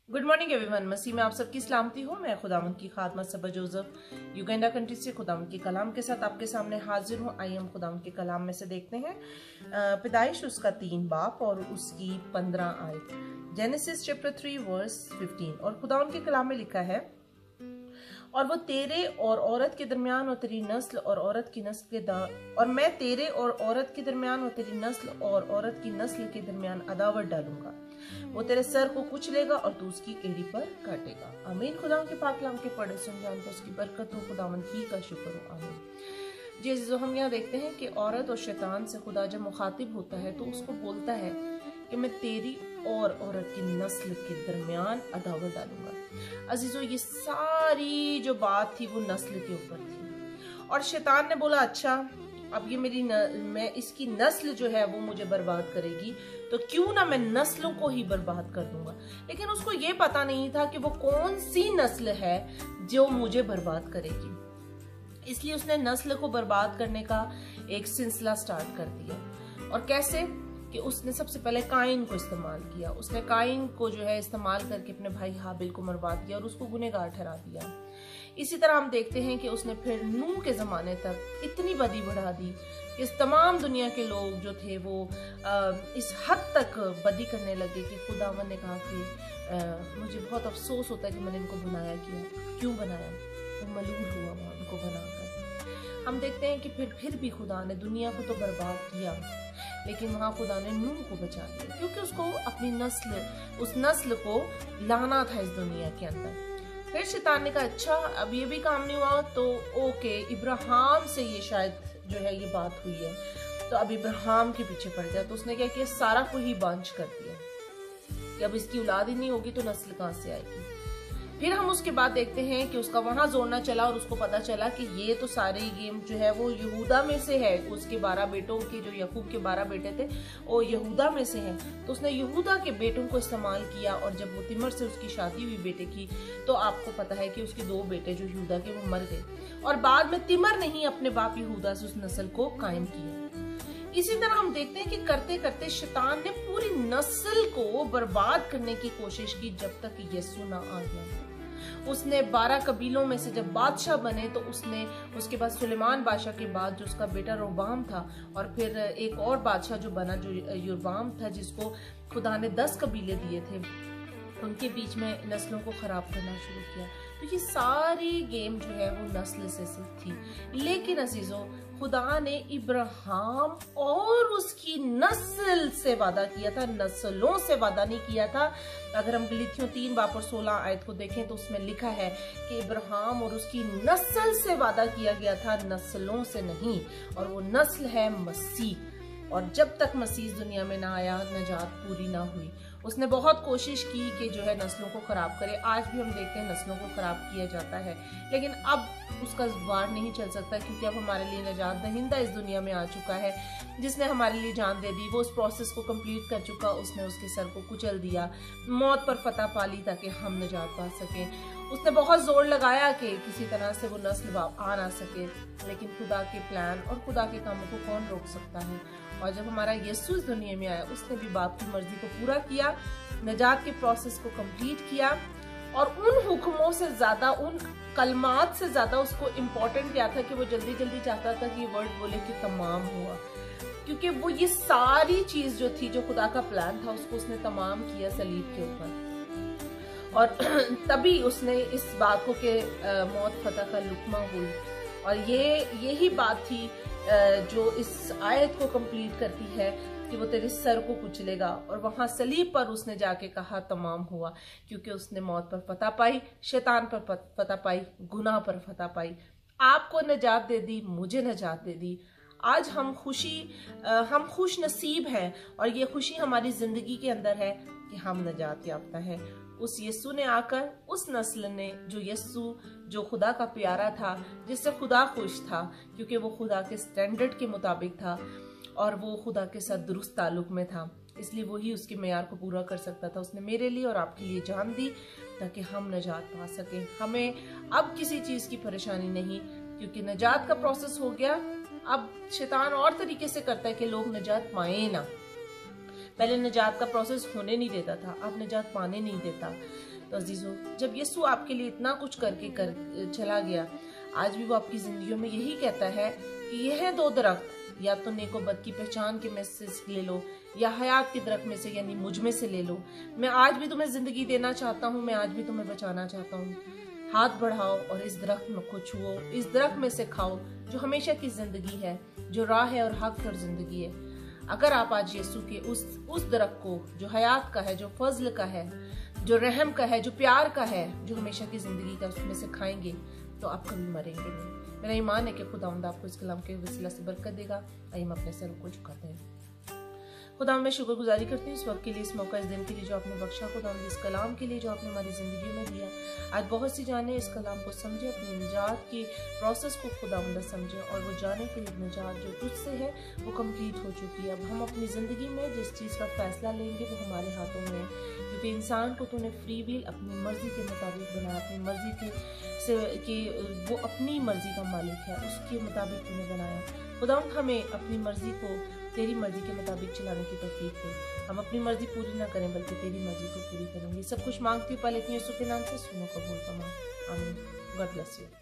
Good morning everyone. मसीह में आप सबकी सलामती हो। मैं खुदावंद की खादमा सबा जोसेफ युगांडा कंट्री से खुदावंद के कलाम के साथ आपके सामने हाजिर हूँ। आइए हम खुदावंद के कलाम में से देखते हैं पैदाइश उसका 3 बाप और उसकी 15 आयत। Genesis chapter 3 verse 15। और खुदावंद के कलाम में लिखा है, और वो तेरे और औरत के दरमियान और तेरी नस्ल और औरत की नस्ल के और मैं तेरे और औरत के दरमियान और तेरी नस्ल और औरत की नस्ल के दरमियान अदावत डालूंगा। वो तेरे सर को कुचलेगा और तू उसकी एड़ी पर काटेगा। आमीन। खुदावंद के पाक कलाम के पढ़े सुन जान पर उसकी बरकत हो। खुदावंद ही का शुक्र हो। आमीन। जी जो हम यहाँ देखते हैं कि औरत और शैतान से खुदा जब मुखातिब होता है तो उसको बोलता है कि मैं तेरी और औरत की नस्ल के दरमियान अदावत डालूंगा। अजीजों, ये सारी जो बात थी वो नस्ल के ऊपर थी। और शैतान ने बोला, अच्छा अब ये मैं इसकी नस्ल जो है वो मुझे बर्बाद करेगी, तो क्यों ना मैं नस्लों को ही बर्बाद कर दूंगा। लेकिन उसको ये पता नहीं था कि वो कौन सी नस्ल है जो मुझे बर्बाद करेगी। इसलिए उसने नस्ल को बर्बाद करने का एक सिलसिला स्टार्ट कर दिया। और कैसे कि उसने सबसे पहले काइन को इस्तेमाल किया। उसने काइन को जो है इस्तेमाल करके अपने भाई हाबिल को मरवा दिया और उसको गुनहगार ठहरा दिया। इसी तरह हम देखते हैं कि उसने फिर नूह के जमाने तक इतनी बदी बढ़ा दी कि इस तमाम दुनिया के लोग जो थे वो इस हद तक बदी करने लगे कि खुदावन ने कहा कि मुझे बहुत अफसोस होता है कि मैंने इनको बनाया किया। क्यों बनाया? वो मलूल हुआ वहां उनको बनाकर। हम देखते हैं कि फिर भी खुदा ने दुनिया को तो बर्बाद किया, लेकिन वहां खुदा ने नूह को बचा लिया, क्योंकि उसको अपनी उस नस्ल को लाना था इस दुनिया के अंदर। फिर शैतान ने कहा, अच्छा अब ये भी काम नहीं हुआ तो ओके, इब्राहिम से ये शायद जो है ये बात हुई है, तो अब इब्राहिम के पीछे पड़ गया। तो उसने क्या किया, सारा को ही बांझ कर दिया कि अब इसकी औलाद ही नहीं होगी तो नस्ल कहां से आएगी। फिर हम उसके बाद देखते हैं कि उसका वहां जोड़ना चला और उसको पता चला कि ये तो सारे गेम जो है वो यहूदा में से है। उसके 12 बेटों के, जो यकूब के 12 बेटे थे, वो यहूदा में से हैं। तो उसने यहूदा के बेटों को इस्तेमाल किया। और जब वो तिमर से उसकी शादी हुई बेटे की, तो आपको पता है कि उसके 2 बेटे जो यहूदा के वो मर गए। और बाद में तिमर ने ही अपने बाप यहूदा से उस नस्ल को कायम किया। इसी तरह हम देखते हैं कि करते करते शैतान ने पूरी नस्ल को बर्बाद करने की कोशिश की जब तक यीशु ना आ गया। उसने 12 कबीलों में से जब बादशाह बने तो उसके बाद सुलेमान बादशाह के बाद जो उसका बेटा रोबाम था, और फिर एक और बादशाह जो बना जो योरबाम था, जिसको खुदा ने 10 कबीले दिए थे, उनके बीच में नस्लों को खराब करना शुरू किया। तो ये सारी गेम जो है वो नस्ल से थी। लेकिन अजीजों, खुदा ने इब्राहिम और उसकी नस्ल से वादा किया था, नस्लों से वादा नहीं किया था। अगर हम गलीतियों 3 बाप और 16 आयत को देखें तो उसमें लिखा है कि इब्राहिम और उसकी नस्ल से वादा किया गया था, नस्लों से नहीं। और वो नस्ल है मसीह। और जब तक मसीह दुनिया में ना आया, नजात पूरी ना हुई। उसने बहुत कोशिश की कि जो है नस्लों को खराब करे। आज भी हम देखते हैं नस्लों को खराब किया जाता है, लेकिन अब उसका वार नहीं चल सकता, क्योंकि अब हमारे लिए नजात दहिंदा इस दुनिया में आ चुका है, जिसने हमारे लिए जान दे दी। वो उस प्रोसेस को कंप्लीट कर चुका। उसने उसके सर को कुचल दिया, मौत पर फतह पा ली ताकि हम नजात पा सकें। उसने बहुत जोर लगाया कि किसी तरह से वो नस्ल आ ना सके, लेकिन खुदा के प्लान और खुदा के कामों को कौन रोक सकता है। और जब हमारा यीशु इस दुनिया में आया, उसने भी बाप की मर्जी को पूरा किया, नजात के प्रोसेस को कंप्लीट किया। और उन हुक्मों से ज्यादा, उन कलमात से ज्यादा उसको इम्पोर्टेंट क्या था कि वो जल्दी जल्दी चाहता था कि ये वर्ड बोले कि तमाम हुआ, क्योंकि वो ये सारी चीज जो थी, जो खुदा का प्लान था, उसको उसने तमाम किया सलीब के ऊपर। और तभी उसने इस बात को कि मौत फतह का लुकमा हुई। और यही बात थी जो इस आयत को कंप्लीट करती है कि वो तेरे सर को कुचलेगा। और वहां सलीब पर उसने जाके कहा तमाम हुआ, क्योंकि उसने मौत पर फतह पाई, शैतान पर फतह पाई, गुनाह पर फतह पाई। आपको नजात दे दी, मुझे नजात दे दी। आज हम खुश नसीब हैं, और ये खुशी हमारी जिंदगी के अंदर है कि हम नजात याफ्ता है। उस यीशु ने आकर, उस नस्ल ने, जो यीशु जो खुदा का प्यारा था, जिससे खुदा खुश था, क्योंकि वो खुदा के स्टैंडर्ड के मुताबिक था और वो खुदा के साथ दुरुस्त ताल्लुक में था, इसलिए वही उसके मेयार को पूरा कर सकता था। उसने मेरे लिए और आपके लिए जान दी ताकि हम नजात पा सकें। हमें अब किसी चीज की परेशानी नहीं, क्योंकि नजात का प्रोसेस हो गया। अब शैतान और तरीके से करता है कि लोग नजात पाए ना। पहले निजात का प्रोसेस होने नहीं देता था, अब निजात पाने नहीं देता। तो अजीजों, जब यीशु आपके लिए इतना कुछ करके चला गया, आज भी वो आपकी जिंदगियों में यही कहता है कि यह 2 दरख्त, या तो नेको बद की पहचान के में से ले लो, या हयात के दरख्त में से यानी मुझ में से ले लो। मैं आज भी तुम्हें जिंदगी देना चाहता हूँ, मैं आज भी तुम्हें बचाना चाहता हूँ। हाथ बढ़ाओ और इस दरख्त में को छुओ, इस दरख्त में से खाओ जो हमेशा की जिंदगी है, जो राह है और हक और जिंदगी है। अगर आप आज यीशु के उस दरख्त को, जो हयात का है, जो फजल का है, जो रहम का है, जो प्यार का है, जो हमेशा की जिंदगी का, उसमें से खाएंगे तो आप कभी मरेंगे नहीं। मेरा ईमान है कि खुदावंद आपको इस कलाम के वसीला से बरकत देगा। आइए हम अपने सरों को झुकाते हैं। खुदा मैं शुक्रगुजारी करती हूँ इस वक्त के लिए, इस मौका, इस दिन के लिए जो आपने बख्शा। खुदा इस कलाम के लिए जो आपने हमारी ज़िंदगी में दिया। आज बहुत सी जाने इस कलाम को समझे, अपनी निजात की प्रोसेस को खुदावंद समझे, और वो जाने के लिए निजात जो तुझसे है वो कंप्लीट हो चुकी है। अब हम अपनी ज़िंदगी में जिस चीज़ का फैसला लेंगे वो हमारे हाथों में है, क्योंकि इंसान को तूने फ्री विल अपनी मर्जी के मुताबिक बनाया, अपनी मर्जी कि वो अपनी मर्जी का मालिक है, उसके मुताबिक तूने बनाया। खुदावंद हमें अपनी मर्जी को तेरी मर्जी के मुताबिक चलाने की तौफीक दे। हम अपनी मर्जी पूरी ना करें बल्कि तेरी मर्जी को पूरी करेंगे। सब कुछ मांगती हूँ पहले यीशु के नाम से, सुनो कबूल फरमा। आमीन। God bless you.